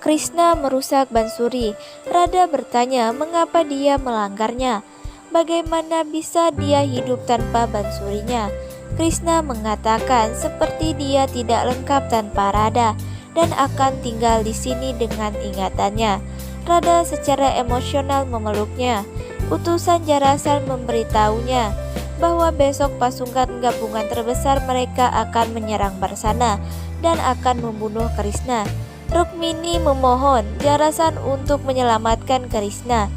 Krishna merusak bansuri. Radha bertanya mengapa dia melanggarnya. Bagaimana bisa dia hidup tanpa bansurinya? Krishna mengatakan seperti dia tidak lengkap tanpa Radha dan akan tinggal di sini dengan ingatannya. Radha secara emosional memeluknya. Utusan Jarasan memberitahunya bahwa besok pasukan gabungan terbesar mereka akan menyerang Barsana dan akan membunuh Krishna. Rukmini memohon Jarasan untuk menyelamatkan Krishna.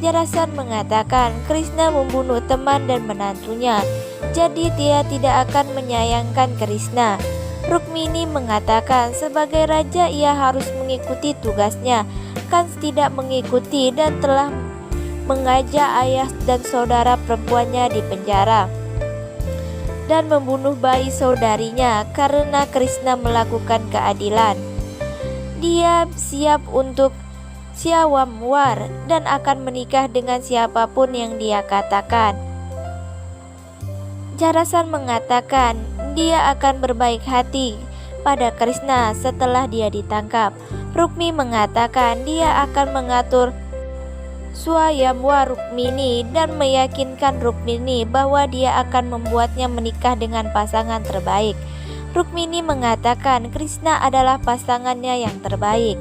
Jarasan mengatakan Krishna membunuh teman dan menantunya, jadi dia tidak akan menyayangkan Krishna. Rukmini mengatakan sebagai raja ia harus mengikuti tugasnya, kan tidak mengikuti dan telah mengajak ayah dan saudara perempuannya di penjara dan membunuh bayi saudarinya karena Krishna melakukan keadilan. Dia siap untuk Syawamwar dan akan menikah dengan siapapun yang dia katakan. Jarasan mengatakan dia akan berbaik hati pada Krishna setelah dia ditangkap. Rukmi mengatakan dia akan mengatur Swayamwar Rukmini dan meyakinkan Rukmini bahwa dia akan membuatnya menikah dengan pasangan terbaik. Rukmini mengatakan Krishna adalah pasangannya yang terbaik.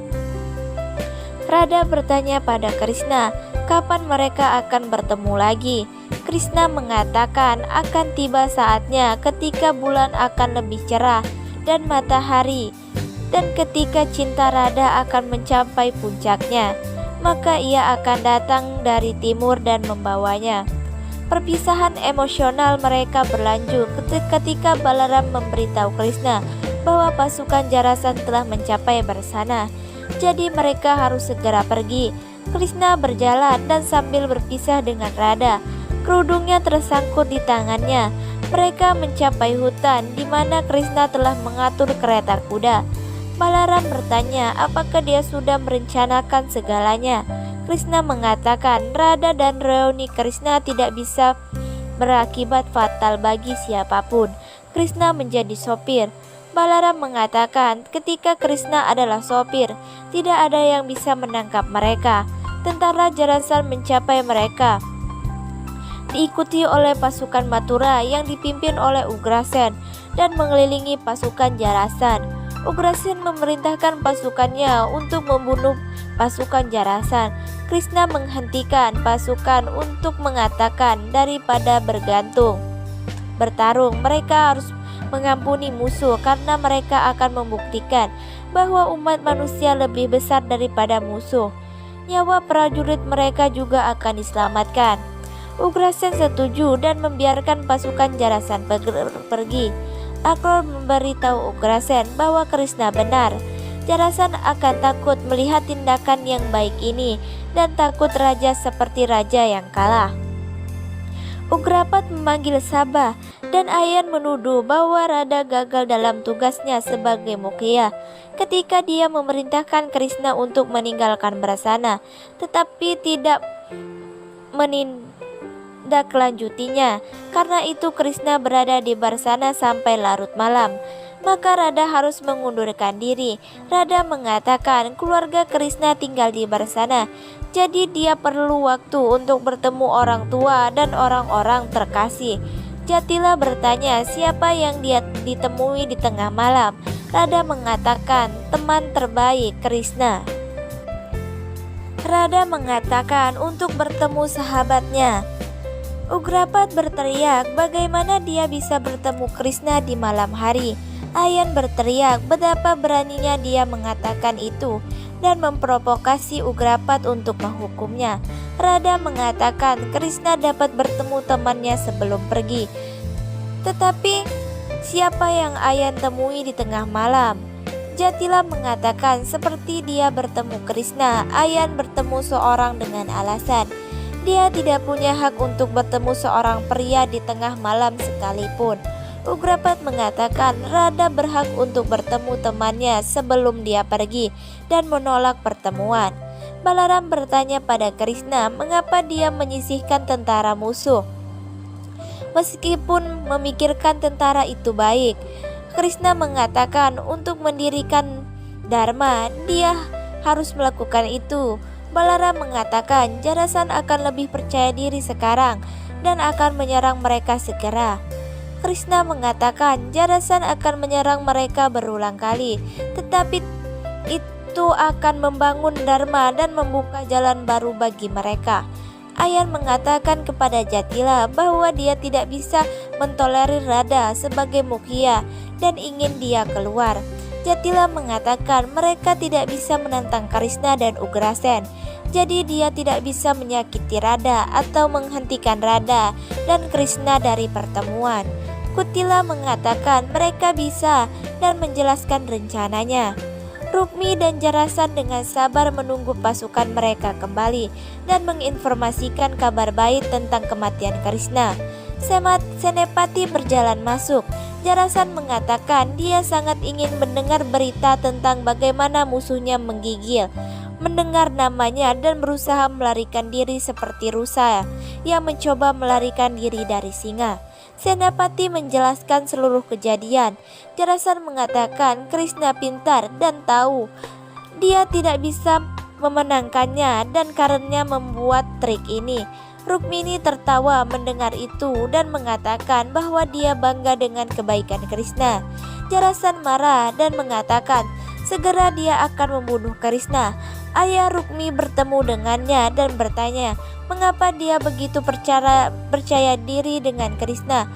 Radha bertanya pada Krishna, kapan mereka akan bertemu lagi? Krishna mengatakan akan tiba saatnya ketika bulan akan lebih cerah dan matahari, dan ketika cinta Radha akan mencapai puncaknya, maka ia akan datang dari timur dan membawanya. Perpisahan emosional mereka berlanjut ketika Balaram memberitahu Krishna bahwa pasukan Jarasan telah mencapai Barsana, jadi mereka harus segera pergi. Krishna berjalan dan sambil berpisah dengan Radha, kerudungnya tersangkut di tangannya. Mereka mencapai hutan di mana Krishna telah mengatur kereta kuda. Balaram bertanya apakah dia sudah merencanakan segalanya. Krishna mengatakan Radha dan reuni Krishna tidak bisa berakibat fatal bagi siapapun. Krishna menjadi sopir. Balaram mengatakan ketika Krishna adalah sopir, tidak ada yang bisa menangkap mereka. Tentara Jarasan mencapai mereka, diikuti oleh pasukan Mathura yang dipimpin oleh Ugrasen dan mengelilingi pasukan Jarasan. Ugrasen memerintahkan pasukannya untuk membunuh pasukan Jarasan. Krishna menghentikan pasukan untuk mengatakan daripada bertarung, mereka harus mengampuni musuh karena mereka akan membuktikan bahwa umat manusia lebih besar daripada musuh. Nyawa prajurit mereka juga akan diselamatkan. Ugrasen setuju dan membiarkan pasukan Jarasan pergi. Akror memberitahu Ugrasen bahwa Krishna benar. Jarasan akan takut melihat tindakan yang baik ini dan takut raja seperti raja yang kalah. Ugrapat memanggil Sabha dan Ayan menuduh bahwa Radha gagal dalam tugasnya sebagai Mukhya ketika dia memerintahkan Krishna untuk meninggalkan Barsana, tetapi tidak menindaklanjutinya. Karena itu Krishna berada di Barsana sampai larut malam. Maka Radha harus mengundurkan diri. Radha mengatakan keluarga Krishna tinggal di Barsana, jadi dia perlu waktu untuk bertemu orang tua dan orang-orang terkasih. Jatila bertanya siapa yang dia ditemui di tengah malam. Radha mengatakan teman terbaik Krishna. Radha mengatakan untuk bertemu sahabatnya. Ugrapat berteriak bagaimana dia bisa bertemu Krishna di malam hari. Ayan berteriak betapa beraninya dia mengatakan itu dan memprovokasi Ugrapat untuk menghukumnya. Radha mengatakan Krishna dapat bertemu temannya sebelum pergi. Tetapi siapa yang Ayan temui di tengah malam? Jatila mengatakan seperti dia bertemu Krishna, Ayan bertemu seorang dengan alasan. Dia tidak punya hak untuk bertemu seorang pria di tengah malam sekalipun. Ugrapat mengatakan Radha berhak untuk bertemu temannya sebelum dia pergi dan menolak pertemuan. Balaram bertanya pada Krishna mengapa dia menyisihkan tentara musuh meskipun memikirkan tentara itu baik. Krishna mengatakan untuk mendirikan Dharma dia harus melakukan itu. Balaram mengatakan Jarasan akan lebih percaya diri sekarang dan akan menyerang mereka segera. Krishna mengatakan Jarasan akan menyerang mereka berulang kali, tetapi itu akan membangun dharma dan membuka jalan baru bagi mereka. Ayan mengatakan kepada Jatila bahwa dia tidak bisa mentolerir Radha sebagai mukhya dan ingin dia keluar. Jatila mengatakan mereka tidak bisa menantang Krishna dan Ugrasen, jadi dia tidak bisa menyakiti Radha atau menghentikan Radha dan Krishna dari pertemuan. Kutila mengatakan mereka bisa dan menjelaskan rencananya. Rukmi dan Jarasan dengan sabar menunggu pasukan mereka kembali dan menginformasikan kabar baik tentang kematian Krishna. Senepati berjalan masuk. Jarasan mengatakan dia sangat ingin mendengar berita tentang bagaimana musuhnya menggigil, mendengar namanya dan berusaha melarikan diri seperti rusa yang mencoba melarikan diri dari singa. Senapati menjelaskan seluruh kejadian. Jarasan mengatakan Krishna pintar dan tahu dia tidak bisa memenangkannya dan karenanya membuat trik ini. Rukmini tertawa mendengar itu dan mengatakan bahwa dia bangga dengan kebaikan Krishna. Jarasan marah dan mengatakan segera dia akan membunuh Krishna. Ayah Rukmi bertemu dengannya dan bertanya mengapa dia begitu percaya diri dengan Krishna.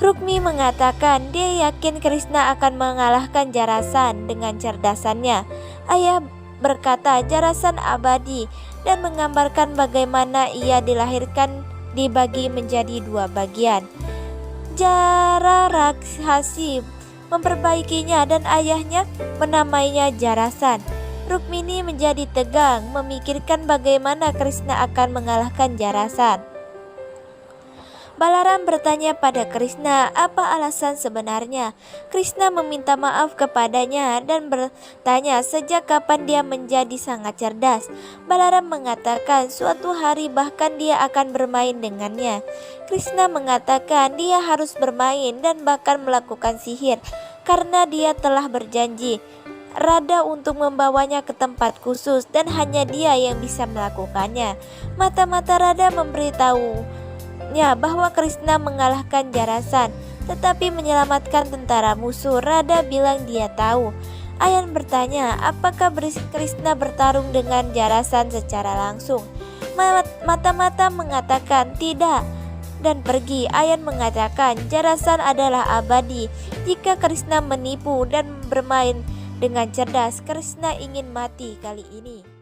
Rukmi mengatakan dia yakin Krishna akan mengalahkan Jarasan dengan cerdasannya. Ayah berkata Jarasan abadi dan menggambarkan bagaimana ia dilahirkan dibagi menjadi dua bagian. Jara Rakhasi memperbaikinya dan ayahnya menamainya Jarasan. Rukmini menjadi tegang memikirkan bagaimana Krishna akan mengalahkan Jarasan. Balaram bertanya pada Krishna apa alasan sebenarnya. Krishna meminta maaf kepadanya dan bertanya sejak kapan dia menjadi sangat cerdas. Balaram mengatakan suatu hari bahkan dia akan bermain dengannya. Krishna mengatakan dia harus bermain dan bahkan melakukan sihir karena dia telah berjanji Radha untuk membawanya ke tempat khusus dan hanya dia yang bisa melakukannya. Mata-mata Radha memberitahunya bahwa Krishna mengalahkan Jarasan tetapi menyelamatkan tentara musuh. Radha bilang dia tahu. Ayan bertanya apakah Krishna bertarung dengan Jarasan secara langsung. Mata-mata mengatakan tidak dan pergi. Ayan mengatakan Jarasan adalah abadi. Jika Krishna menipu dan bermain dengan cerdas, Krishna ingin mati kali ini.